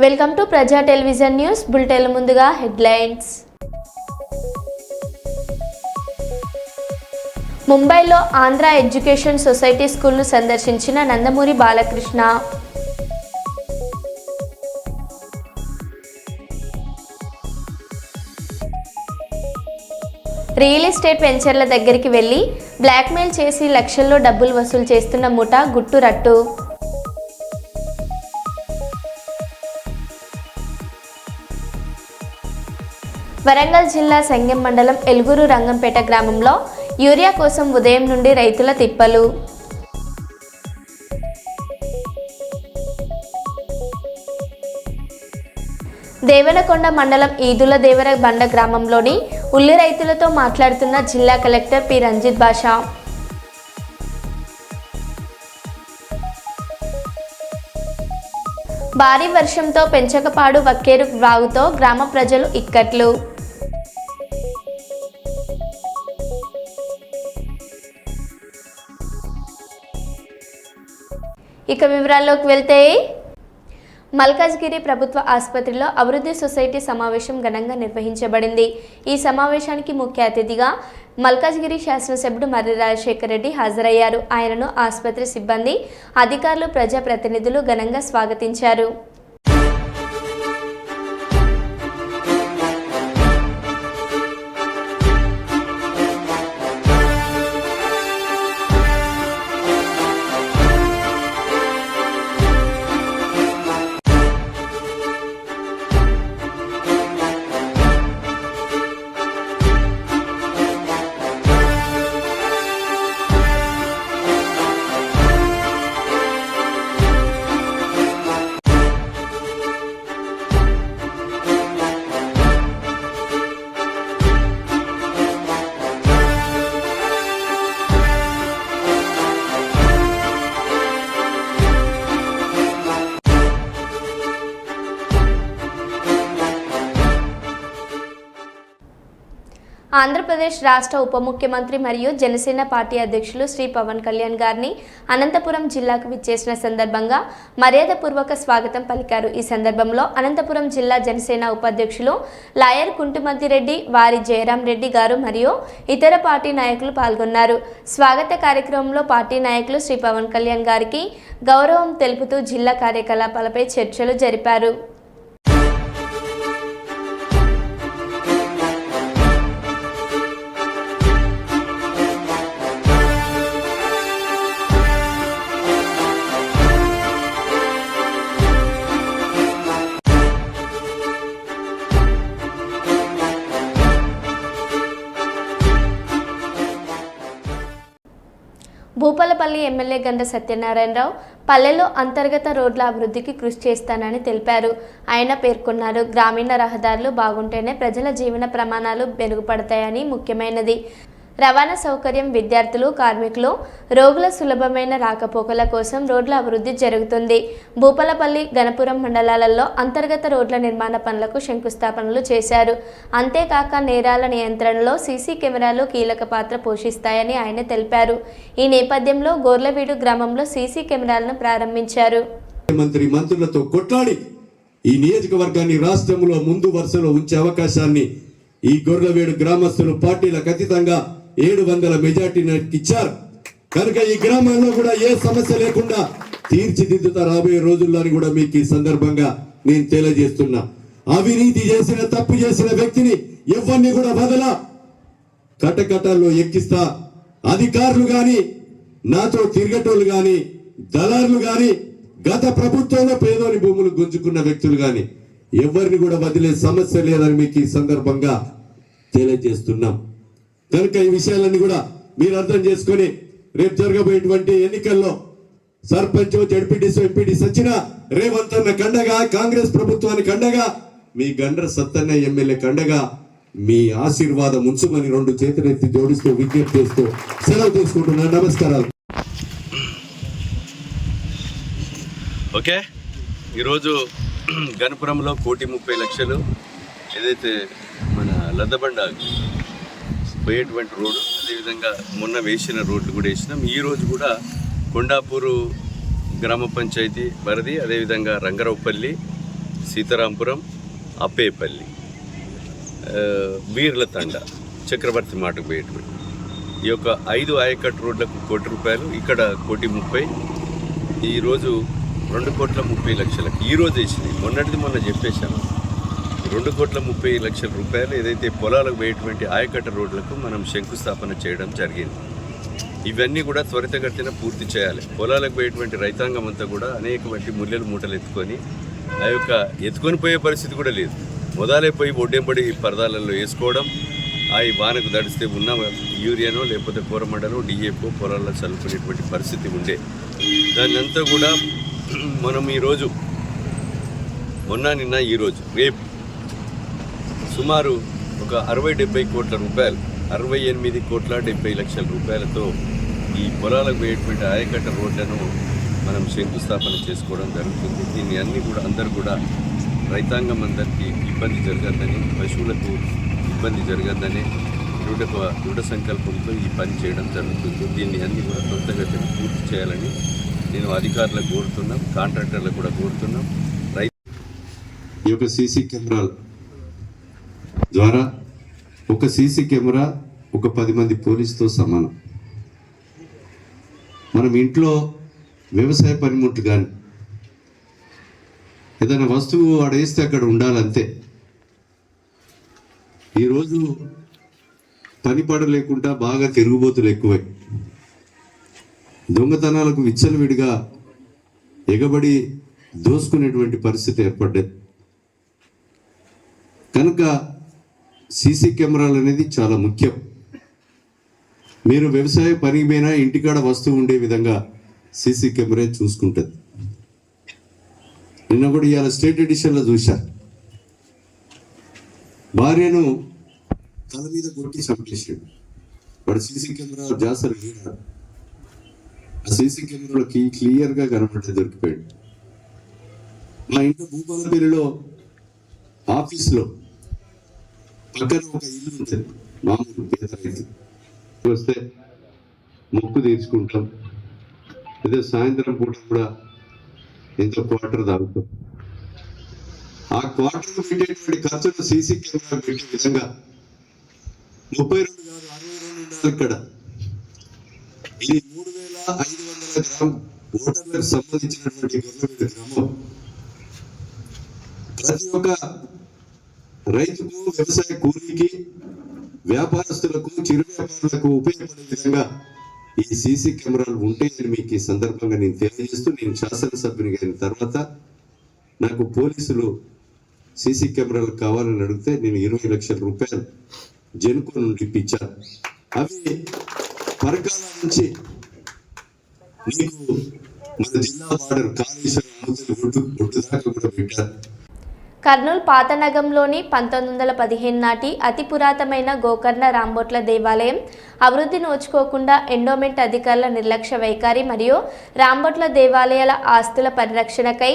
Welcome to ప్రజా television news bulletin. ముందుగా headlines. ముంబైలో ఆంధ్ర ఎడ్యుకేషన్ సొసైటీ స్కూల్ను సందర్శించిన నందమూరి బాలకృష్ణ. రియల్ ఎస్టేట్ వెంచర్ల దగ్గరికి వెళ్లి బ్లాక్మెయిల్ చేసి లక్షల్లో డబ్బులు వసూలు చేస్తున్న ముఠా గుట్టు రట్టు. వరంగల్ జిల్లా సంగెం మండలం ఎలుగురు రంగంపేట గ్రామంలో యూరియా కోసం ఉదయం నుండి రైతుల తిప్పలు. దేవనకొండ మండలం ఈదుల దేవర బండ గ్రామంలోని ఉల్లి రైతులతో మాట్లాడుతున్న జిల్లా కలెక్టర్ పి రంజిత్ బాషా. భారీ వర్షంతో పెంచకపాడు వక్కేరు వాగుతో గ్రామ ప్రజలు ఇక్కట్లు. ఇక వివరాల్లోకి వెళ్తే, మల్కాజ్గిరి ప్రభుత్వ ఆసుపత్రిలో అభివృద్ధి సొసైటీ సమావేశం ఘనంగా నిర్వహించబడింది. ఈ సమావేశానికి ముఖ్య అతిథిగా మల్కాజ్గిరి శాసనసభ్యుడు మర్రి రాజశేఖర్ రెడ్డి హాజరయ్యారు. ఆయనను ఆసుపత్రి సిబ్బంది, అధికారులు, ప్రజాప్రతినిధులు ఘనంగా స్వాగతించారు. ఆంధ్రప్రదేశ్ రాష్ట్ర ఉప ముఖ్యమంత్రి మరియు జనసేన పార్టీ అధ్యక్షులు శ్రీ పవన్ కళ్యాణ్ గారిని అనంతపురం జిల్లాకు విచ్చేసిన సందర్భంగా మర్యాదపూర్వక స్వాగతం పలికారు. ఈ సందర్భంలో అనంతపురం జిల్లా జనసేన ఉపాధ్యక్షులు లాయర్ కుంటుమద్దిరెడ్డి, వారి జయరాం రెడ్డి గారు మరియు ఇతర పార్టీ నాయకులు పాల్గొన్నారు. స్వాగత కార్యక్రమంలో పార్టీ నాయకులు శ్రీ పవన్ కళ్యాణ్ గారికి గౌరవం తెలుపుతూ జిల్లా కార్యకలాపాలపై చర్చలు జరిపారు. భూపాలపల్లి ఎమ్మెల్యే గంట సత్యనారాయణరావు పల్లెల్లో అంతర్గత రోడ్ల అభివృద్ధికి కృషి చేస్తానని తెలిపారు. ఆయన పేర్కొన్నారు, గ్రామీణ రహదారులు బాగుంటేనే ప్రజల జీవన ప్రమాణాలు మెరుగుపడతాయని, ముఖ్యమైనది రవాణా సౌకర్యం, విద్యార్థులు, కార్మికులు, రోగుల సులభమైన రాకపోకల కోసం రోడ్ల అభివృద్ధి జరుగుతుంది. భూపాలపల్లి, గణపురం మండలాలలో అంతర్గత రోడ్ల నిర్మాణ పనులకు శంకుస్థాపనలు చేశారు. అంతేకాక నేరాల నియంత్రణలో సీసీ కెమెరాలు కీలక పాత్ర పోషిస్తాయని ఆయన తెలిపారు. ఈ నేపథ్యంలో గోర్లవీడు గ్రామంలో సీసీ కెమెరాలను ప్రారంభించారు. మంత్రులతో కొట్లాడి ఈ నియోజకవర్గాన్ని రాష్ట్రంలో ముందు వరుసలో ఉంచే అవకాశాన్ని ఈ గొర్లవీడు గ్రామస్తులు పార్టీలకు అతీతంగా 700 మెజార్టీని ఇచ్చారు. కనుక ఈ గ్రామంలో కూడా ఏ సమస్య లేకుండా తీర్చిదిద్దుతా రాబోయే రోజుల్లోని కూడా మీకు ఈ సందర్భంగా నేను తెలియజేస్తున్నా. అవినీతి చేసిన, తప్పు చేసిన వ్యక్తిని ఎవరిని కూడా వదల కటకటాల్లో ఎక్కిస్తా. అధికారులు గాని, నాతో తిరగటోళ్ళు గాని, దళారులు గాని, గత ప్రభుత్వంలో పేదోని భూములు గుంజుకున్న వ్యక్తులు గాని ఎవరిని కూడా వదిలే సమస్య లేదని మీకు ఈ సందర్భంగా తెలియజేస్తున్నాం. కనుక ఈ విషయాలన్నీ కూడా మీరు అర్థం చేసుకొని రేపు జరగబోయేటువంటి ఎన్నికల్లో సర్పంచ్, జడ్పీటీసీ, ఎంపీటీసీ వచ్చినా రేవంత్ అన్న కండగా, కాంగ్రెస్ ప్రభుత్వానికి అండగా, మీ గండ్ర సత్తన్న ఎమ్మెల్యే కండగా మీ ఆశీర్వాదం ఉంచుమని 2 చేతులెత్తి జోడిస్తూ విజ్ఞప్తి చేస్తూ సెలవు తీసుకుంటున్నాను. నమస్కారాలు. ఓకే, ఈరోజు గణపురంలో 1,30,00,000 ఏదైతే మన లద్దబండ పోయేటువంటి రోడ్డు, అదేవిధంగా మొన్న వేసిన రోడ్లు కూడా వేసినాం. ఈరోజు కూడా కొండాపూరు గ్రామ పంచాయతీ పరిధి, అదేవిధంగా రంగరావుపల్లి, సీతారాంపురం, అప్పేపల్లి, వీర్ల తండ, చక్రవర్తి మాటకు పోయేటువంటి ఈ యొక్క 5 ఆయకట్టు రోడ్లకు ₹1,00,00,000, ఇక్కడ ₹1,30,00,000. ఈరోజు 2,30,00,000 ఈరోజు వేసినాయి. మొన్న చెప్పేశాను. 2,30,00,000 ఏదైతే పొలాలకు పోయేటువంటి ఆయకట్ట రోడ్లకు మనం శంకుస్థాపన చేయడం జరిగింది. ఇవన్నీ కూడా త్వరితగతిన పూర్తి చేయాలి. పొలాలకు పోయేటువంటి రైతాంగం అంతా కూడా అనేకమంది ముల్లెలు మూటలు ఎత్తుకొని పోయే పరిస్థితి కూడా లేదు. మొదలే పోయి ఒడ్డెంబడి పరదాలలో వేసుకోవడం, ఈ వానకు దడిస్తే ఉన్న యూరియానో లేకపోతే కూరమండలో డిఏపో పొలాల్లో చల్లుకునేటువంటి పరిస్థితి ఉండే. దాన్ని అంతా కూడా మనం ఈరోజు నిన్న ఈరోజు రేపు సుమారు ఒక 60-70 కోట్ల రూపాయలు, 68,70,00,000 రూపాయలతో ఈ పొలాలకు పోయేటువంటి ఆయకట్ట రోడ్లను మనం శంకుస్థాపన చేసుకోవడం జరుగుతుంది. దీన్ని అందరూ కూడా రైతాంగం అందరికీ ఇబ్బంది జరగద్దని, పశువులకు ఇబ్బంది జరగద్దని దృఢ సంకల్పంతో ఈ పని చేయడం జరుగుతుంది. దీన్ని అన్ని కూడా త్వరితగతిన పూర్తి చేయాలని నేను అధికారులకు కోరుతున్నాం, కాంట్రాక్టర్లకు కూడా కోరుతున్నాం. ఈ యొక్క సీసీ కెమెరాల ద్వారా ఒక సీసీ కెమెరా ఒక 10 మంది పోలీసుతో సమానం. మనం ఇంట్లో వ్యవసాయ పనిముట్లు కానీ ఏదైనా వస్తువు వాడేస్తే అక్కడ ఉండాలంతే. ఈరోజు పని పడలేకుండా బాగా తిరుగుబోతులు ఎక్కువై దొంగతనాలకు విచ్చలవిడిగా ఎగబడి దోసుకునేటువంటి పరిస్థితి ఏర్పడ్డది. కనుక సీసీ కెమెరాలు అనేది చాలా ముఖ్యం. మీరు వ్యవసాయ పని మీద ఇంటికాడ వస్తువు ఉండే విధంగా సీసీ కెమెరా చూసుకుంటుంది. నిన్న కూడా ఇవాళ స్టేట్ ఎడిషన్లో చూశా, భార్యను తల మీద కొట్టి చంపేసాడు. వాడు సీసీ కెమెరా జాసర్ లేడా, ఆ సీసీ కెమెరాలో క్లియర్గా కనబడి దొరికిపోయాడు. మా ఇంట్లో భూపాలపల్లిలో ఆఫీస్లో పక్కన ఒక ఇల్లు ఉంటుంది, మామూలు పేద రైతు వస్తే మొక్కు తీర్చుకుంటాం, ఏదో సాయంత్రం పూట కూడా ఎంతో క్వార్టర్ తాగుతాం. ఆ క్వార్టర్ పెట్టేటువంటి ఖర్చును సీసీ కెమెరా పెట్టే విధంగా 32 కాదు 62 ఉండాలి. ఇక్కడ ఇది 3,500 గ్రామ్ ఓటర్లకు సంబంధించినటువంటి గొర్రెపేట గ్రామం. ప్రతి ఒక్క రైతుకు, వ్యవసాయ కూలీకి, వ్యాపారస్తులకు, చిరు వ్యాపారులకు ఉపయోగపడే విధంగా ఈ సీసీ కెమెరాలు ఉంటాయని మీకు ఈ సందర్భంగా నేను తెలియజేస్తూ, నేను శాసనసభ్యునిగా అయిన తర్వాత నాకు పోలీసులు సీసీ కెమెరాలు కావాలని అడిగితే నేను 20 లక్షల రూపాయలు జెన్కో నుండి ఇప్పించాను. అవి పరకాల నుంచి మీకు మన జిల్లా బార్డర్ కాళేశ్వరం ఒడ్డు దాకా కూడా పెట్టారు. కర్నూలు పాతనగంలోని 1915 నాటి అతి పురాతనమైన గోకర్ణ రాంబొట్ల దేవాలయం అభివృద్ధి నోచుకోకుండా ఎండోమెంట్ అధికారుల నిర్లక్ష్య వైఖరి మరియు రాంబొట్ల దేవాలయాల ఆస్తుల పరిరక్షణకై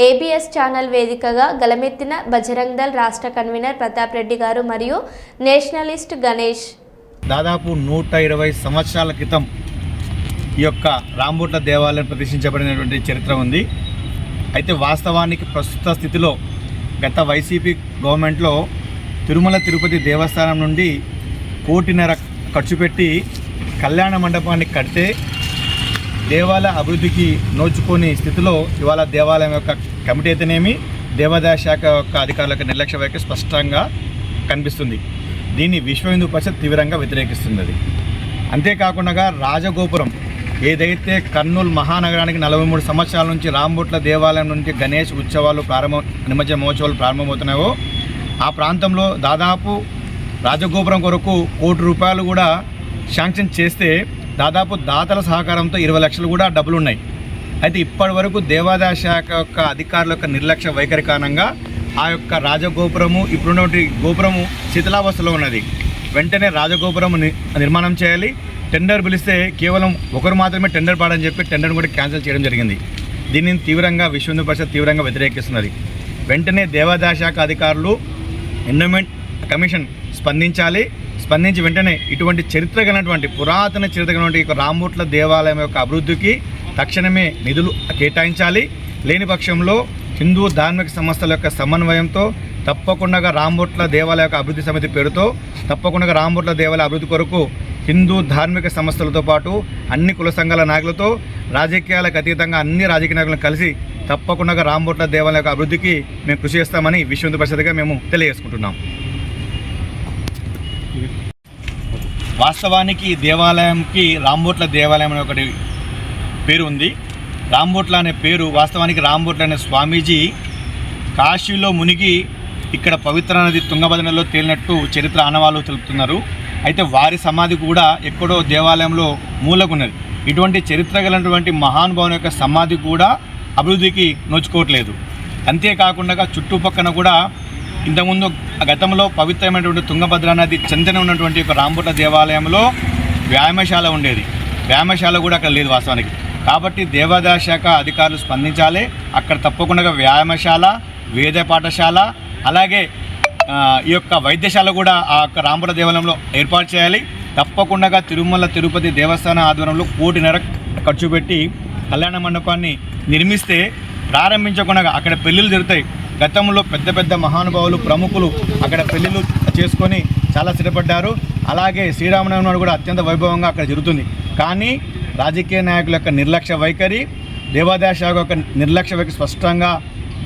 ఏబిఎస్ ఛానల్ వేదికగా గలమెత్తిన బజరంగ్ దళ్ రాష్ట్ర కన్వీనర్ ప్రతాప్ రెడ్డి గారు మరియు నేషనలిస్ట్ గణేష్. దాదాపు 120 సంవత్సరాల క్రితం ఈ యొక్క రాంబొట్ల దేవాలయం ప్రతిష్ఠించబడినటువంటి చరిత్ర ఉంది. అయితే వాస్తవానికి ప్రస్తుత స్థితిలో గత వైసీపీ గవర్నమెంట్లో తిరుమల తిరుపతి దేవస్థానం నుండి 1.5 కోటి ఖర్చు పెట్టి కళ్యాణ మండపాన్ని కడితే దేవాలయ అభివృద్ధికి నోచుకోని స్థితిలో ఇవాళ దేవాలయం యొక్క కమిటీ అయితేనేమి, దేవాదాయ శాఖ యొక్క అధికారుల యొక్క నిర్లక్ష్య వైఖరి స్పష్టంగా కనిపిస్తుంది. దీన్ని విశ్వ హిందూ పరిషత్ తీవ్రంగా వ్యతిరేకిస్తున్నది. అంతేకాకుండా రాజగోపురం ఏదైతే కర్నూలు మహానగరానికి 43 సంవత్సరాల నుంచి రాంబొట్ల దేవాలయం నుంచి గణేష్ ఉత్సవాలు నిమజ్జన మహోత్సవాలు ప్రారంభమవుతున్నాయో ఆ ప్రాంతంలో దాదాపు రాజగోపురం కొరకు ₹1 కోటి కూడా శాంక్షన్ చేస్తే దాదాపు దాతల సహకారంతో 20 లక్షలు కూడా డబ్బులు ఉన్నాయి. అయితే ఇప్పటి వరకు దేవాదాయ శాఖ యొక్క అధికారుల యొక్క నిర్లక్ష్య వైఖరి కారణంగా ఆ యొక్క రాజగోపురము ఇప్పుడున్నటువంటి గోపురము శిథిలావస్థలో ఉన్నది. వెంటనే రాజగోపురం నిర్మాణం చేయాలి. టెండర్ పిలిస్తే కేవలం ఒకరు మాత్రమే టెండర్ పాడని చెప్పి టెండర్ను కూడా క్యాన్సిల్ చేయడం జరిగింది. దీనిని తీవ్రంగా విశ్వ హిందూ పరిషత్ తీవ్రంగా వ్యతిరేకిస్తున్నది. వెంటనే దేవాదాయ శాఖ అధికారులు, ఎండోమెంట్ కమిషన్ స్పందించి వెంటనే ఇటువంటి పురాతన చరిత్ర కలిగినటువంటి రాంబొట్ల దేవాలయం యొక్క అభివృద్ధికి తక్షణమే నిధులు కేటాయించాలి. లేని పక్షంలో హిందూ ధార్మిక సంస్థల యొక్క సమన్వయంతో తప్పకుండా రాంబొట్ల దేవాలయ యొక్క అభివృద్ధి సమితి పేరుతో తప్పకుండా రాంబొట్ల దేవాలయ అభివృద్ధి కొరకు హిందూ ధార్మిక సంస్థలతో పాటు అన్ని కుల సంఘాల నాయకులతో రాజకీయాలకు అతీతంగా అన్ని రాజకీయ నాయకులను కలిసి తప్పకుండా రాంబొట్ల దేవాలయ యొక్క అభివృద్ధికి మేము కృషి చేస్తామని విశ్వ హిందూ పరిషత్గా మేము తెలియజేసుకుంటున్నాం. వాస్తవానికి ఈ దేవాలయంకి రాంబొట్ల దేవాలయం అనే ఒకటి పేరు ఉంది. రాంబొట్ల అనే పేరు వాస్తవానికి రాంబొట్ల అనే స్వామీజీ కాశీలో మునిగి ఇక్కడ పవిత్ర నది తుంగభద్రలో తేలినట్టు చరిత్ర ఆనవాళ్ళు తెలుపుతున్నారు. అయితే వారి సమాధి కూడా ఎక్కడో దేవాలయంలో మూలకున్నది. ఇటువంటి చరిత్ర కలిగినటువంటి మహానుభావుని యొక్క సమాధి కూడా అభివృద్ధికి నోచుకోవట్లేదు. అంతేకాకుండా చుట్టుపక్కన కూడా ఇంతకుముందు గతంలో పవిత్రమైనటువంటి తుంగభద్ర నది చెంతన ఉన్నటువంటి ఒక రాంబొట్ల దేవాలయంలో వ్యాయామశాల ఉండేది. వ్యాయామశాల కూడా అక్కడ లేదు వాస్తవానికి. కాబట్టి దేవాదాయ శాఖ అధికారులు స్పందించాలి. అక్కడ తప్పకుండా వ్యాయామశాల, వేద పాఠశాల, అలాగే ఈ యొక్క వైద్యశాల కూడా ఆ యొక్క రాంబొట్ల దేవాలయంలో ఏర్పాటు చేయాలి. తప్పకుండా తిరుమల తిరుపతి దేవస్థానం ఆధ్వర్యంలో 1.5 కోటి ఖర్చు పెట్టి కళ్యాణ మండపాన్ని నిర్మిస్తే ప్రారంభించకుండా అక్కడ పెళ్ళిళ్ళు జరుగుతాయి. గతంలో పెద్ద పెద్ద మహానుభావులు ప్రముఖులు అక్కడ పెళ్ళిళ్ళు చేసుకొని చాలా స్థిరపడ్డారు. అలాగే శ్రీరామనవమి నాడు కూడా అత్యంత వైభవంగా అక్కడ జరుగుతుంది. కానీ రాజకీయ నాయకుల యొక్క నిర్లక్ష్య వైఖరి, దేవాదాయ శాఖ యొక్క నిర్లక్ష్య వైఖరి స్పష్టంగా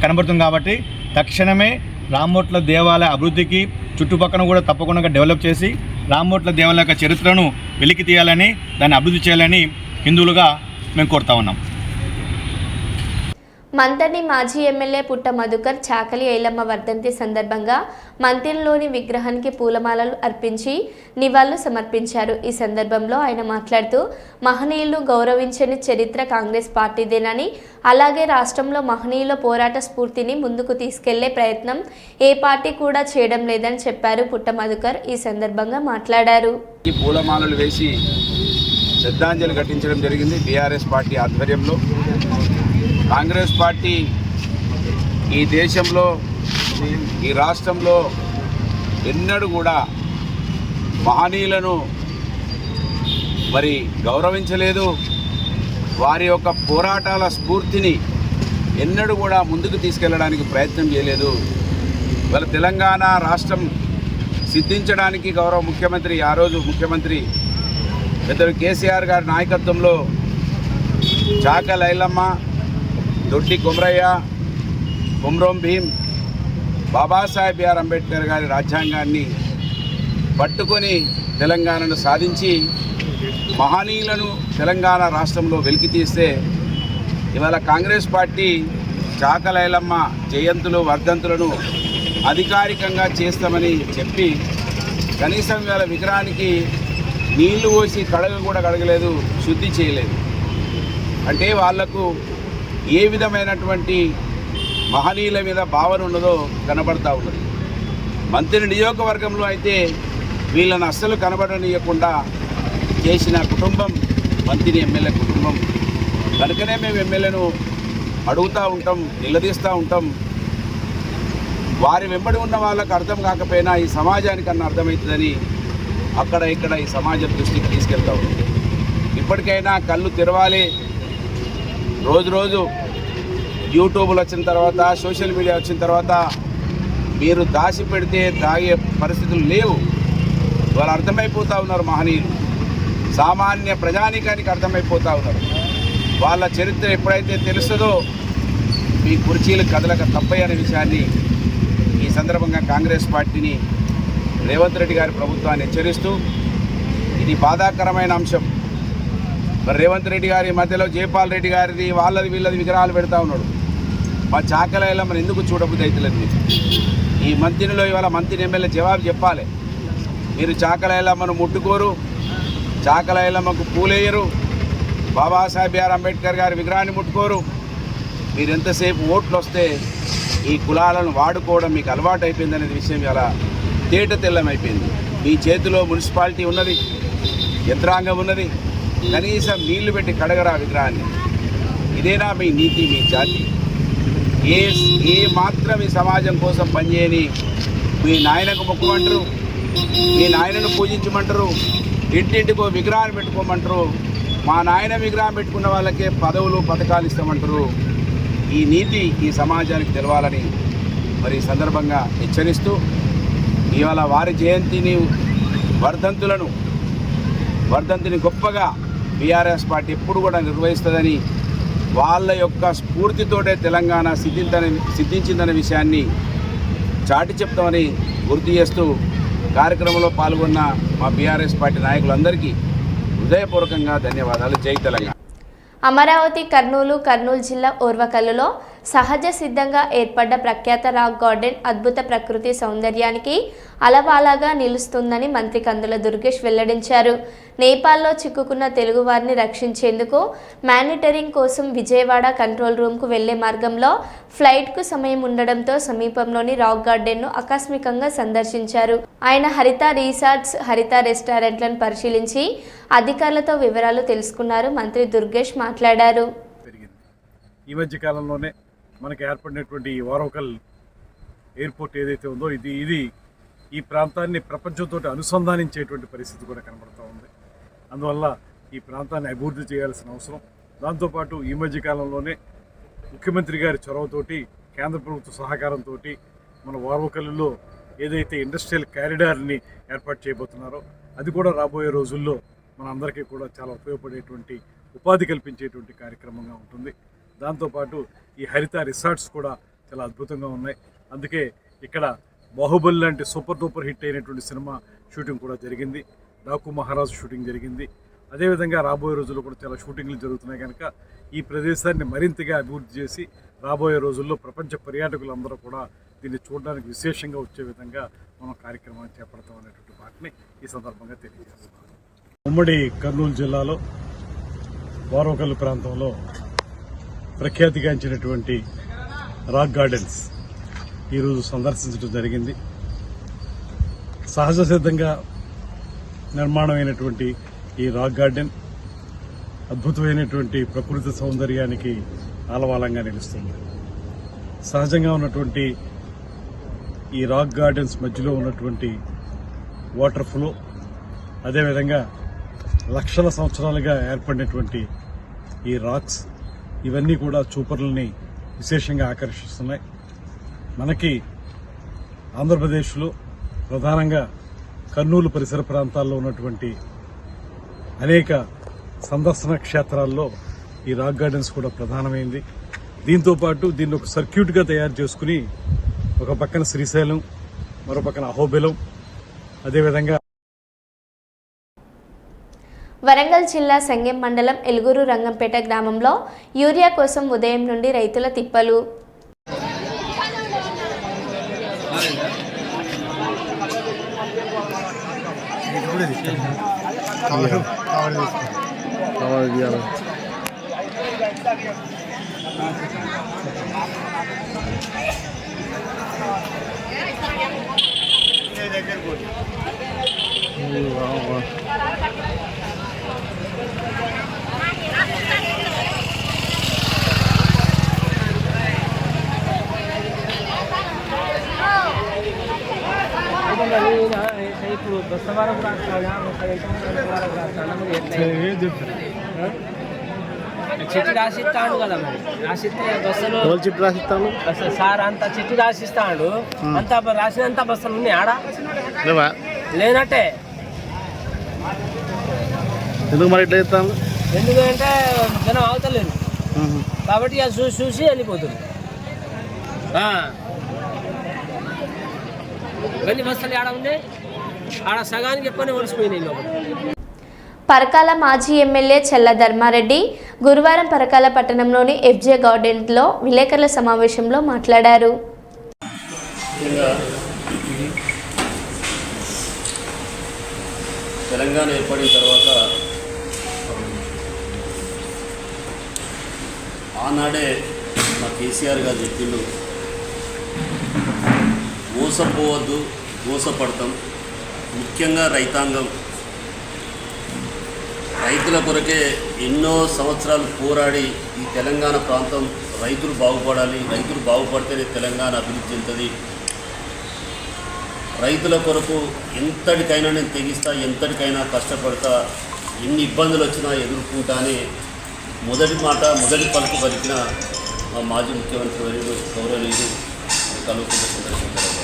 కనబడుతుంది. కాబట్టి తక్షణమే రాంబొట్ల దేవాలయ అభివృద్ధికి చుట్టుపక్కల కూడా తప్పకుండా డెవలప్ చేసి రాంబొట్ల దేవాలయ యొక్క చరిత్రను వెలికి తీయాలని, దాన్ని అభివృద్ధి చేయాలని హిందువులుగా మేము కోరుతా ఉన్నాం. మంతని మాజీ ఎమ్మెల్యే పుట్ట మధుకర్ చాకలి ఐలమ్మ వర్ధంతి సందర్భంగా మంతినిలోని విగ్రహానికి పూలమాలలు అర్పించి నివాళులు సమర్పించారు. ఈ సందర్భంలో ఆయన మాట్లాడుతూ మహనీయులు గౌరవించని చరిత్ర కాంగ్రెస్ పార్టీదేనని, అలాగే రాష్ట్రంలో మహనీయుల పోరాట స్ఫూర్తిని ముందుకు తీసుకెళ్లే ప్రయత్నం ఏ పార్టీ కూడా చేయడం లేదని చెప్పారు. పుట్ట మధుకర్ ఈ సందర్భంగా మాట్లాడారు. ఈ పూలమాలలు వేసి శ్రద్ధాంజలి ఘటించడం జరిగింది బీఆర్ఎస్ పార్టీ ఆధ్వర్యంలో. కాంగ్రెస్ పార్టీ ఈ దేశంలో, ఈ రాష్ట్రంలో ఎన్నడూ కూడా మహనీయులను మరి గౌరవించలేదు. వారి యొక్క పోరాటాల స్ఫూర్తిని ఎన్నడూ కూడా ముందుకు తీసుకెళ్ళడానికి ప్రయత్నం చేయలేదు. వాళ్ళ తెలంగాణ రాష్ట్రం సిద్ధించడానికి గౌరవ ముఖ్యమంత్రి, ఆ రోజు ముఖ్యమంత్రి పెద్దలు కేసీఆర్ గారి నాయకత్వంలో చాకలి ఐలమ్మ, దొడ్డి కొమరయ్య, కొమరం భీం, బాబాసాహెబ్ బిఆర్ అంబేద్కర్ గారి రాజ్యాంగాన్ని పట్టుకొని తెలంగాణను సాధించి మహనీయులను తెలంగాణ రాష్ట్రంలో వెలికి తీస్తే ఇవాళ కాంగ్రెస్ పార్టీ చాకలి ఐలమ్మ జయంతులు, వర్ధంతులను అధికారికంగా చేస్తామని చెప్పి కనీసం ఇవాళ విగ్రహానికి నీళ్లు పోసి కూడా కడగలేదు, శుద్ధి చేయలేదు. అంటే వాళ్లకు ఏ విధమైనటువంటి మహనీయుల మీద భావన ఉన్నదో కనబడతా ఉన్నది. మంత్రి నియోజకవర్గంలో అయితే వీళ్ళని అస్సలు కనబడనీయకుండా చేసిన కుటుంబం మంత్రి ఎమ్మెల్యే కుటుంబం. కనుకనే మేము ఎమ్మెల్యేను అడుగుతూ ఉంటాం, నిలదీస్తూ ఉంటాం. వారి వెంబడి ఉన్న వాళ్ళకు అర్థం కాకపోయినా ఈ సమాజానికి అన్న అర్థమవుతుందని అక్కడ ఇక్కడ ఈ సమాజం దృష్టికి తీసుకెళ్తా ఉంటుంది. ఇప్పటికైనా కళ్ళు తెరవాలి. రోజు యూట్యూబ్లు వచ్చిన తర్వాత, సోషల్ మీడియా వచ్చిన తర్వాత మీరు దాచి పెడితే తాగే పరిస్థితులు లేవు. వాళ్ళు అర్థమైపోతూ ఉన్నారు. మహనీయులు సామాన్య ప్రజానీకానికి అర్థమైపోతూ ఉన్నారు. వాళ్ళ చరిత్ర ఎప్పుడైతే తెలుస్తుందో మీ కుర్చీలు కదలక తప్పయ్యనే విషయాన్ని ఈ సందర్భంగా కాంగ్రెస్ పార్టీని, రేవంత్ రెడ్డి గారి ప్రభుత్వాన్ని హెచ్చరిస్తూ, ఇది బాధాకరమైన అంశం. మరి రేవంత్ రెడ్డి గారి మధ్యలో జయపాల్ రెడ్డి గారిది, వాళ్ళది వీళ్ళది విగ్రహాలు పెడతా ఉన్నాడు. మా చాకలి ఐలమ్మని ఎందుకు చూడబుద్ధి అవుతలేదు? ఈ మంత్రిలో ఇవాళ మంత్రి ఎమ్మెల్యే జవాబు చెప్పాలి. మీరు చాకలి ఐలమ్మను ముట్టుకోరు, చాకలి ఐలమ్మకు పూలేయరు, బాబాసాహెబ్ బిఆర్ అంబేద్కర్ గారి విగ్రహాన్ని ముట్టుకోరు. మీరు ఎంతసేపు ఓట్లు వస్తే ఈ కులాలను వాడుకోవడం మీకు అలవాటు అయిపోయిందనే విషయం ఇలా తేట తెల్లమైపోయింది. మీ చేతిలో మున్సిపాలిటీ ఉన్నది, యంత్రాంగం ఉన్నది, కనీసం నీళ్లు పెట్టి కడగరా విగ్రహాన్ని. ఇదేనా మీ నీతి, మీ జాతి? ఏ మాత్రం ఈ సమాజం కోసం పనిచేయని మీ నాయనకు మొక్కుమంటారు, మీ నాయనను పూజించమంటారు, ఇంటింటికో విగ్రహాన్ని పెట్టుకోమంటారు. మా నాయన విగ్రహం పెట్టుకున్న వాళ్ళకే పదవులు పథకాలు ఇస్తామంటారు. ఈ నీతి ఈ సమాజానికి తెలవాలని మరి ఈ సందర్భంగా హెచ్చరిస్తూ ఇవాళ వారి జయంతిని వర్ధంతిని గొప్పగా బీఆర్ఎస్ పార్టీ ఎప్పుడు కూడా నిర్వహిస్తుందని వాళ్ళ యొక్క స్ఫూర్తితోటే తెలంగాణ సిద్ధించిందనే విషయాన్ని చాటి చెప్తామని గుర్తు చేస్తూ కార్యక్రమంలో పాల్గొన్న మా బీఆర్ఎస్ పార్టీ నాయకులందరికీ హృదయపూర్వకంగా ధన్యవాదాలు. జై తెలంగాణ. అమరావతి కర్నూలు జిల్లా ఓర్వకల్లులో సహజ సిద్ధంగా ఏర్పడ్డ ప్రఖ్యాత రాక్ గార్డెన్ అద్భుత ప్రకృతి సౌందర్యానికి అలవాలాగా నిలుస్తుందని మంత్రి కందుల దుర్గేష్ వెల్లడించారు. నేపాల్లో చిక్కుకున్న తెలుగు వారిని రక్షించేందుకు మానిటరింగ్ కోసం విజయవాడ కంట్రోల్ రూమ్కు వెళ్లే మార్గంలో ఫ్లైట్కు సమయం ఉండడంతో సమీపంలోని రాక్ గార్డెన్ను ఆకస్మికంగా సందర్శించారు. ఆయన హరిత రిసార్ట్స్, హరిత రెస్టారెంట్లను పరిశీలించి అధికారులతో వివరాలు తెలుసుకున్నారు. మంత్రి దుర్గేష్ మాట్లాడారు. ఈ మధ్య కాలంలోనే మనకి ఏర్పడినటువంటి ఈ ఓర్వకల్ ఎయిర్పోర్ట్ ఏదైతే ఉందో ఇది ఈ ప్రాంతాన్ని ప్రపంచంతో అనుసంధానించేటువంటి పరిస్థితి కూడా కనబడుతూ ఉంది. అందువల్ల ఈ ప్రాంతాన్ని అభివృద్ధి చేయాల్సిన అవసరం. దాంతోపాటు ఈ మధ్య కాలంలోనే ముఖ్యమంత్రి గారి చొరవతోటి కేంద్ర ప్రభుత్వ సహకారంతో మన ఓర్వకల్లులో ఏదైతే ఇండస్ట్రియల్ కారిడార్ని ఏర్పాటు చేయబోతున్నారో అది కూడా రాబోయే రోజుల్లో మనందరికీ కూడా చాలా ఉపయోగపడేటువంటి ఉపాధి కల్పించేటువంటి కార్యక్రమంగా ఉంటుంది. దాంతోపాటు ఈ హరిత రిసార్ట్స్ కూడా చాలా అద్భుతంగా ఉన్నాయి. అందుకే ఇక్కడ బాహుబలి లాంటి సూపర్ డూపర్ హిట్ అయినటువంటి సినిమా షూటింగ్ కూడా జరిగింది. డాకు మహారాజు షూటింగ్ జరిగింది. అదేవిధంగా రాబోయే రోజుల్లో కూడా చాలా షూటింగ్లు జరుగుతున్నాయి. కనుక ఈ ప్రదేశాన్ని మరింతగా అభివృద్ధి చేసి రాబోయే రోజుల్లో ప్రపంచ పర్యాటకులందరూ కూడా దీన్ని చూడడానికి విశేషంగా వచ్చే విధంగా మనం కార్యక్రమాన్ని చేపడతాం అనేటువంటి వాటిని ఈ సందర్భంగా తెలియజేస్తున్నాం. ఉమ్మడి కర్నూలు జిల్లాలో ఓర్వకల్లు ప్రాంతంలో ప్రఖ్యాతిగాంచినటువంటి రాక్ గార్డెన్స్ ఈరోజు సందర్శించడం జరిగింది. సహజ సిద్ధంగా నిర్మాణమైనటువంటి ఈ రాక్ గార్డెన్ అద్భుతమైనటువంటి ప్రకృతి సౌందర్యానికి ఆలవాలంగా నిలుస్తుంది. సహజంగా ఉన్నటువంటి ఈ రాక్ గార్డెన్స్ మధ్యలో ఉన్నటువంటి వాటర్ ఫ్లో, అదేవిధంగా లక్షల సంవత్సరాలుగా ఏర్పడినటువంటి ఈ రాక్స్ ఇవన్నీ కూడా చూపర్లని విశేషంగా ఆకర్షిస్తున్నాయి. మనకి ఆంధ్రప్రదేశ్లో ప్రధానంగా కర్నూలు పరిసర ప్రాంతాల్లో ఉన్నటువంటి అనేక సందర్శన క్షేత్రాల్లో ఈ రాక్ గార్డెన్స్ కూడా ప్రధానమైంది. దీంతోపాటు దీన్ని ఒక సర్క్యూట్గా తయారు చేసుకుని ఒక పక్కన శ్రీశైలం, మరో పక్కన అహోబిలం, అదేవిధంగా వరంగల్ జిల్లా సంగెం మండలం ఎలుగురు రంగంపేట గ్రామంలో యూరియా కోసం ఉదయం నుండి రైతుల తిప్పలు. ఇప్పుడు దస్తవారం చిట్టి రాసిస్తాడు కదా, మరి రాసిస్తే బస్సులు చిట్టి రాసిస్తాను సార్, అంత చిట్టి రాసిస్తాడు, అంత రాసినంత బస్సులు ఉన్నాయి ఆడ లేనట్టే. ఎందుకు మరి ఇట్లా చెప్తాను? ఎందుకంటే జనం అవతలేరు కాబట్టి అది చూసి వెళ్ళిపోతుంది. ఎన్ని బస్సులు ఆడ ఉన్నాయి, ఆడ సగానికి ఎక్కువనే ఒడిసిపోయినాయి లోపల. పరకాల మాజీ ఎమ్మెల్యే చెల్ల ధర్మారెడ్డి గురువారం పరకాల పట్టణంలోని ఎఫ్జే గార్డెన్లో విలేకరుల సమావేశంలో మాట్లాడారు. తెలంగాణ ఏర్పడిన తర్వాత ఆనాడే మా కేసీఆర్ గారు చెప్పిండు, మోసపోవద్దు, మోసపడతాం. ముఖ్యంగా రైతాంగం, రైతుల కొరకే ఎన్నో సంవత్సరాలు పోరాడి ఈ తెలంగాణ ప్రాంతం రైతులు బాగుపడాలి, రైతులు బాగుపడితేనే తెలంగాణ అభివృద్ధి చెందుతుంది. రైతుల కొరకు ఎంతటికైనా నేను తెగిస్తా, ఎంతటికైనా కష్టపడతా, ఎన్ని ఇబ్బందులు వచ్చినా ఎదుర్కొంటా అని మొదటి పలుకు పలికిన మా మాజీ ముఖ్యమంత్రి వర్యుడు గౌరవనీయులు కల్వకుంట్ల చంద్రశేఖరరావు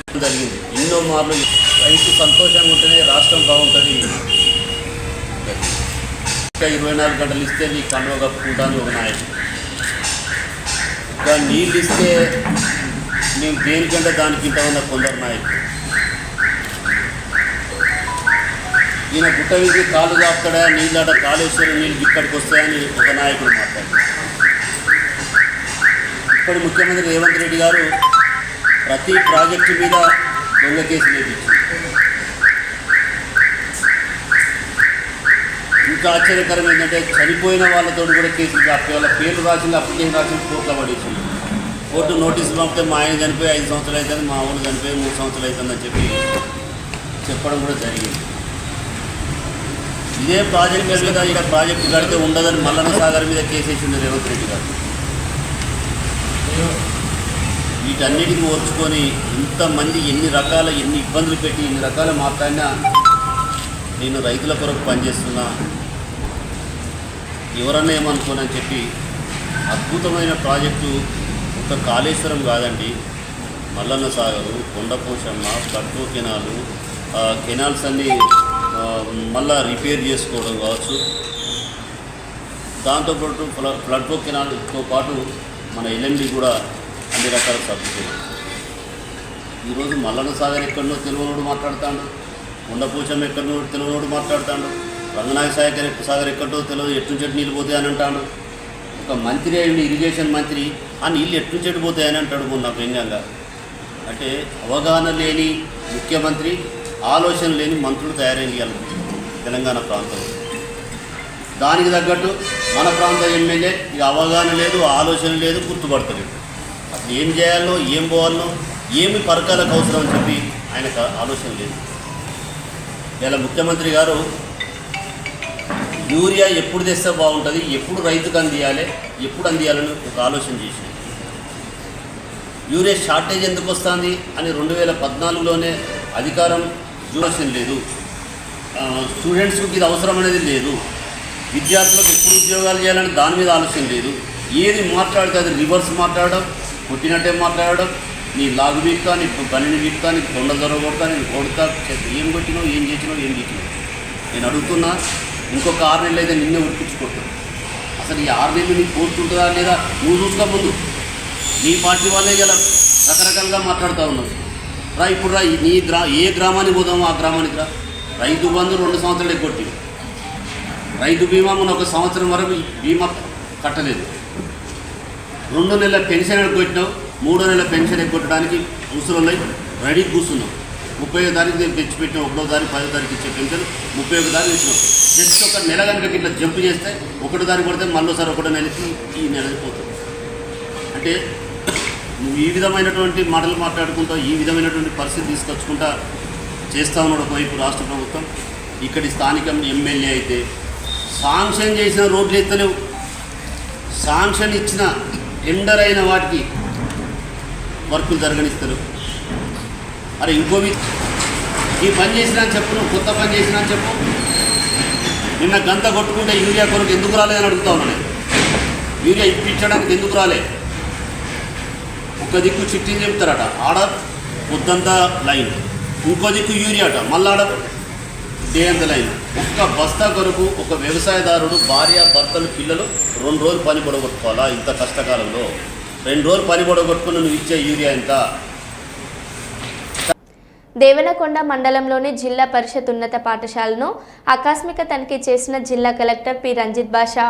గారు జరిగింది. ఎన్నో మార్లు రైతు సంతోషంగా ఉంటేనే రాష్ట్రం బాగుంటుంది, ఇంకా 24 గంటలు ఇస్తే నీ కన్నువ కప్పుకుంటాను ఒక నాయకుడు, ఇంకా నీళ్ళు ఇస్తే మేము దేనికంటే దానికి ఇంత ఉన్న కొందరు నాయకులు. ఈయన గుట్ట వీధి కాలు కాపుతాడా, నీళ్ళాట కాళేశ్వరం నీళ్ళు ఇక్కడికి వస్తాయని ఒక నాయకుడు మాట్లాడారు. ఇప్పటి ముఖ్యమంత్రి రేవంత్ రెడ్డి గారు ప్రతి ప్రాజెక్టు మీద దొంగ కేసు వేయించారు. ఇంకా ఆశ్చర్యకరం ఏంటంటే చనిపోయిన వాళ్ళతో కూడా కేసులు కాపే వాళ్ళ పేర్లు రాసింది, అప్లికేషన్ రాసింది, కోర్టులో పడేసింది. కోర్టు నోటీసులు పంపితే మా ఆయన చనిపోయి 5 సంవత్సరాలు అవుతుంది, మా ఊళ్ళు చనిపోయి 3 సంవత్సరాలు అవుతుందని చెప్పడం కూడా జరిగింది. ఇదే ప్రాజెక్టు మీద ఇక్కడ ప్రాజెక్టు కడితే ఉండదని మల్లన్న సాగర్ మీద కేసేసింది రేవంత్ రెడ్డి గారు. వీటన్నిటికీ ఓర్చుకొని ఇంతమంది ఎన్ని ఇబ్బందులు పెట్టి ఎన్ని రకాల మాట్లాడినా నేను రైతుల కొరకు పనిచేస్తున్నా, ఎవరన్నా ఏమనుకోనని చెప్పి అద్భుతమైన ప్రాజెక్టు ఒక కాళేశ్వరం కాదండి, మల్లన్న సాగరు, కొండపోచమ్మ, ఫ్లడ్ కెనాలు, కెనాల్స్ అన్నీ మళ్ళా రిపేర్ చేసుకోవడం కావచ్చు, దాంతోపాటు ఫ్లడ్ కెనాల్తో పాటు మన ఎల్ఎండి కూడా అన్ని రకాల సబ్సిడీ. ఈరోజు మల్లన్న సాగర్ ఎక్కడనో తెలుగునోడు మాట్లాడుతాడు, కొండపోచమ్మ ఎక్కడనో తెలుగునోడు మాట్లాడుతాడు, రంగనాయక సాగర్ ఎక్కడో తెలియదు ఎట్టుంచెట్టు నీళ్ళు పోతాయి అని అంటాడు. ఒక మంత్రి అయ్యి ఇరిగేషన్ మంత్రి ఆ నీళ్ళు ఎట్టుంచెట్టు పోతాయి అని అంటాడు మొన్న వ్యంగ్యంగా. అంటే అవగాహన లేని ముఖ్యమంత్రి, ఆలోచన లేని మంత్రులు తయారయ్యాలి తెలంగాణ ప్రాంతంలో. దానికి తగ్గట్టు మన ప్రాంత ఎమ్మెల్యే ఇక అవగాహన లేదు, ఆలోచన లేదు, గుర్తుపడతలేదు. అసలు ఏం చేయాలో, ఏం పోవాలో, ఏమి పరకాలకు అవసరం అని చెప్పి ఆయనకు ఆలోచన లేదు. ఇలా ముఖ్యమంత్రి గారు యూరియా ఎప్పుడు తెస్తే బాగుంటుంది, ఎప్పుడు రైతుకు అందియాలి, ఎప్పుడు అందియాలని ఒక ఆలోచన చేసింది. యూరియా షార్టేజ్ ఎందుకు వస్తుంది అని 2014లోనే అధికారం ఆలోచన లేదు. స్టూడెంట్స్కి ఇది అవసరం అనేది లేదు. విద్యార్థులకు ఎప్పుడు ఉద్యోగాలు చేయాలని దాని మీద ఆలోచన లేదు. ఏది మాట్లాడితే అది రివర్స్ మాట్లాడడం, కొట్టినట్టే మాట్లాడడం, నీ లాగు వీక్తా, నీ పనిని వీక్తా, నీకు కొండ దొర కొడతా, నేను కొడతా, ఏం కొట్టినావు, ఏం చేసినావు, ఏం చేసినావు. నేను అడుగుతున్నా, ఇంకొక 6 నెలలు అయితే నిన్నే ఉడిపించుకుంటాను. అసలు ఈ 6 నెలలు నీకు కోరుకుంటుందా లేదా నువ్వు చూసుకో. ముందు నీ పార్టీ వాళ్ళే గల రకరకాలుగా మాట్లాడుతూ ఉన్నావు. ఇప్పుడు నీ ఏ గ్రామానికి పోదామో ఆ గ్రామానికి రా. రైతు బంధు 2 సంవత్సరాలు కొట్టి, రైతు బీమా మన 1 సంవత్సరం వరకు బీమా కట్టలేదు. 2 నెలల పెన్షన్ ఎగ్గొట్టినావు, 3వ నెల పెన్షన్ ఎగ్గొట్టడానికి ముసలి రెడీ కూర్చున్నావు. 30వ తారీఖు నేను తెచ్చిపెట్టిన 1వ తారీఖు 10వ తారీఖు ఇచ్చే పెన్షన్ 31వ తారీఖు ఇచ్చినావు. జస్ట్ ఒక నెల కనుక ఇట్లా జంప్ చేస్తే 1వ తారీఖు పడితే మళ్ళీసారి 1వ నెలకి ఈ నెల పోతుంది. అంటే నువ్వు ఈ విధమైనటువంటి మాటలు మాట్లాడుకుంటా, ఈ విధమైనటువంటి పరిస్థితి తీసుకొచ్చుకుంటా చేస్తూ ఉన్నాడు ఒకవైపు రాష్ట్ర ప్రభుత్వం. ఇక్కడి స్థానిక ఎమ్మెల్యే అయితే శాంక్షన్ చేసిన రోడ్లు ఎత్తలేవు, శాంక్షన్ ఇచ్చిన టెండర్ అయిన వాటికి వర్కులు జరగనిస్తారు. అరే ఇంకోవి ఈ పని చేసినా చెప్పు, నువ్వు కొత్త పని చేసినా చెప్పు. నిన్న గంత కొట్టుకుంటే యూరియా కొరకు ఎందుకు రాలేదని అడుగుతా ఉన్నాను. యూరియా ఇప్పించడానికి ఎందుకు రాలే? ఒక దిక్కు చిట్టిని చెప్తారట, ఆడ పొద్దంతా లైన్, ఇంకో దిక్కు యూరియా అట, మళ్ళీ ఆడ డే అంత లైన్. ఒక్క బస్తా కొరకు ఒక వ్యవసాయదారుడు భార్య, భర్తలు, పిల్లలు 2 రోజులు పని పొడగొట్టుకోవాలా? ఇంత కష్టకాలంలో 2 రోజులు పని పొడగొట్టుకుని నువ్వు ఇచ్చే యూరియా ఎంత? దేవనకొండ మండలంలోని జిల్లా పరిషత్ ఉన్నత పాఠశాలను ఆకస్మిక తనిఖీ చేసిన జిల్లా కలెక్టర్ పి రంజిత్ బాషా.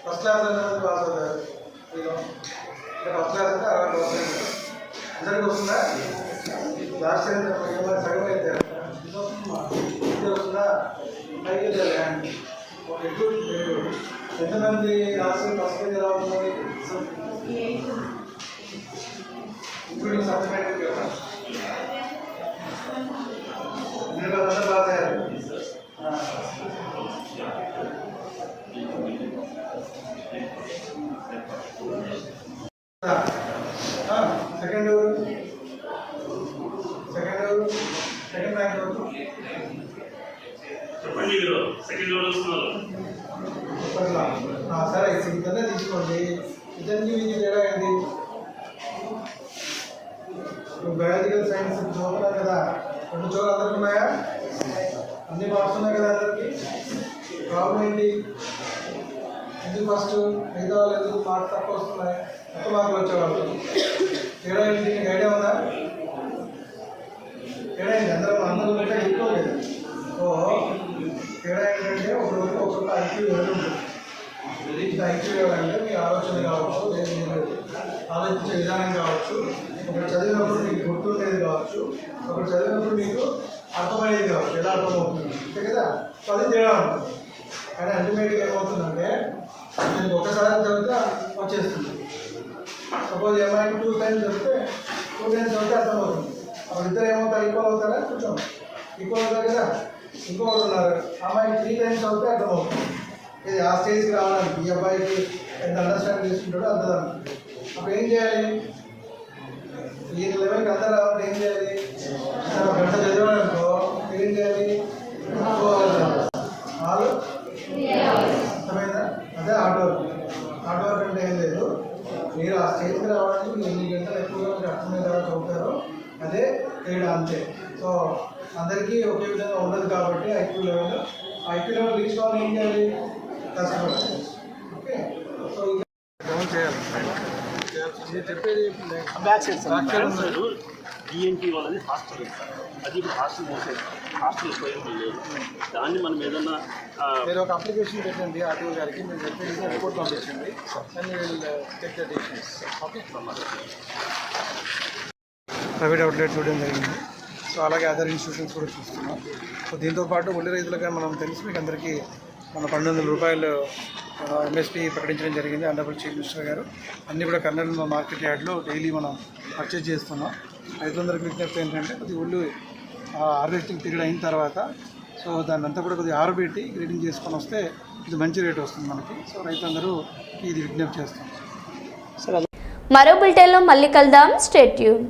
ఫస్ట్ క్లాస్ పాస్ అవుతారు. ఫస్ట్ క్లాస్ అంటే 60% అందరికి వస్తుందా? లాస్ట్ ఇయర్ సగం అయితే వస్తుందా? ఎంతమంది రాష్ట్రం ఫస్ట్ పేజ్ రావుతున్నారు? ఇంక్లూడింగ్ సప్లిమెంటరీ కదా, మీరు అంతా పాస్ అయ్యారు. నువ్వు బయాలజికల్ సైన్స్ చదువుతున్నావు కదా, 2 చోట్ల అందరికి ఉన్నాయా? అన్ని మార్క్స్ ఉన్నాయి కదా అందరికి? ప్రాబ్లం ఏంటి? ఎందుకు ఫస్ట్ మిగతా వాళ్ళు ఎందుకు మార్క్స్ తక్కువ వస్తున్నాయి? తక్కువ మార్కులు వచ్చేవాళ్ళు తేడా ఏంటి? నీకు ఐడియా ఉందా? తేడా ఏంటి? అందరూ ఉంటే ఎక్కువ లేదు. సో తేడా ఏంటంటే ఒక్కొక్క ఐక్యూ లెవెల్ ఉంటుంది. ఐక్యూ లెవెల్ అంటే మీ ఆలోచన కావచ్చు, లేదు మీరు ఆలోచించే విధానం కావచ్చు, ఒకటి చదివినప్పుడు మీకు గుర్తుండేది కావచ్చు, ఒకటి చదివినప్పుడు మీకు అర్థమయ్యేది కావచ్చు, ఎలా అర్థమవుతుంది అంతే కదా. సో అది తేడా ఉంటుంది. కానీ అల్టిమేట్గా ఏమవుతుందంటే నేను ఒకసారి చదివితే వచ్చేస్తుంది. సపోజ్ ఏమైనా 2 టైమ్స్ చదివితే 2 టైమ్స్ చదివితే అర్థమవుతుంది. అప్పుడు ఇద్దరు ఏమవుతారు? ఈక్వల్ అవుతారా? కొంచెం ఈక్వల్ అవుతారు కదా. ఇంకొకరు ఉన్నారు, అమ్మాయికి 3 టైమ్స్ చదివితే అర్థమవుతుంది. ఇది ఆ స్టేజ్కి రావడానికి ఈ అబ్బాయికి ఎంత అండర్స్టాండ్ చేసుకుంటాడో అంతదాన్ని. అప్పుడు ఏం చేయాలి? ఈ లెవెల్కి అందరూ రావాలంటే ఏం చేయాలి? గంట చదివాడనుకో ఏం చేయాలి? అర్థమైందా? అదే హార్డ్ వర్క్. హార్డ్ వర్క్ అంటే ఏం లేదు, మీరు ఆ స్టేజ్కి రావడానికి మీరు ఎన్ని గంటలు ఎక్కువగా మీరు అర్థమయ్యేలా చదువుతారో అదే తేడా అంతే. సో అందరికీ ఒకే విధంగా ఉండదు కాబట్టి ఐక్యూ లెవెల్ రీచ్ కావాలి ఏం చేయాలి? కష్టపడాలి. ఓకే. సో చేయాలి. మీరు చెప్పేది డిఎన్టీ వాళ్ళది హాస్టల్ ఇస్తారు, అది ఇప్పుడు హాస్టల్ మోసేది, హాస్టల్ ఉపయోగం లేదు. దాన్ని మనం ఏదన్నా మీరు ఒక అప్లికేషన్ పెట్టండి ఆర్టీఓ గారికి, మీరు చెప్పేసి రిపోర్ట్ పంపించండి. And take the decisions. Okay. Private outlet చూడడం జరిగింది. సో అలాగే అదర్ ఇన్స్టిట్యూషన్స్ కూడా చూస్తున్నాం. సో దీంతోపాటు ఉల్లి రైతులుగా మనం తెలిసి మీకు అందరికీ మన 1200 రూపాయలు ఎంఎస్పీ ప్రకటించడం జరిగింది ఆనరబుల్ చీఫ్ మినిస్టర్ గారు. అన్నీ కూడా కర్నూలు మార్కెట్ యార్డ్లో డైలీ మనం పర్చేజ్ చేస్తున్నాం. రైతులందరికీ విజ్ఞప్తి ఏంటంటే కొద్దిగా ఉల్లి హార్వెస్టింగ్ పీరియడ్ అయిన తర్వాత సో దాన్ని అంతా కూడా కొద్దిగా ఆరబెట్టి గ్రేడింగ్ చేసుకొని వస్తే ఇది మంచి రేట్ వస్తుంది మనకి. సో రైతులందరూ ఇది విజ్ఞప్తి చేస్తాం. మరో బులెటిన్లో మళ్ళీ కలుద్దాం. Stay tune.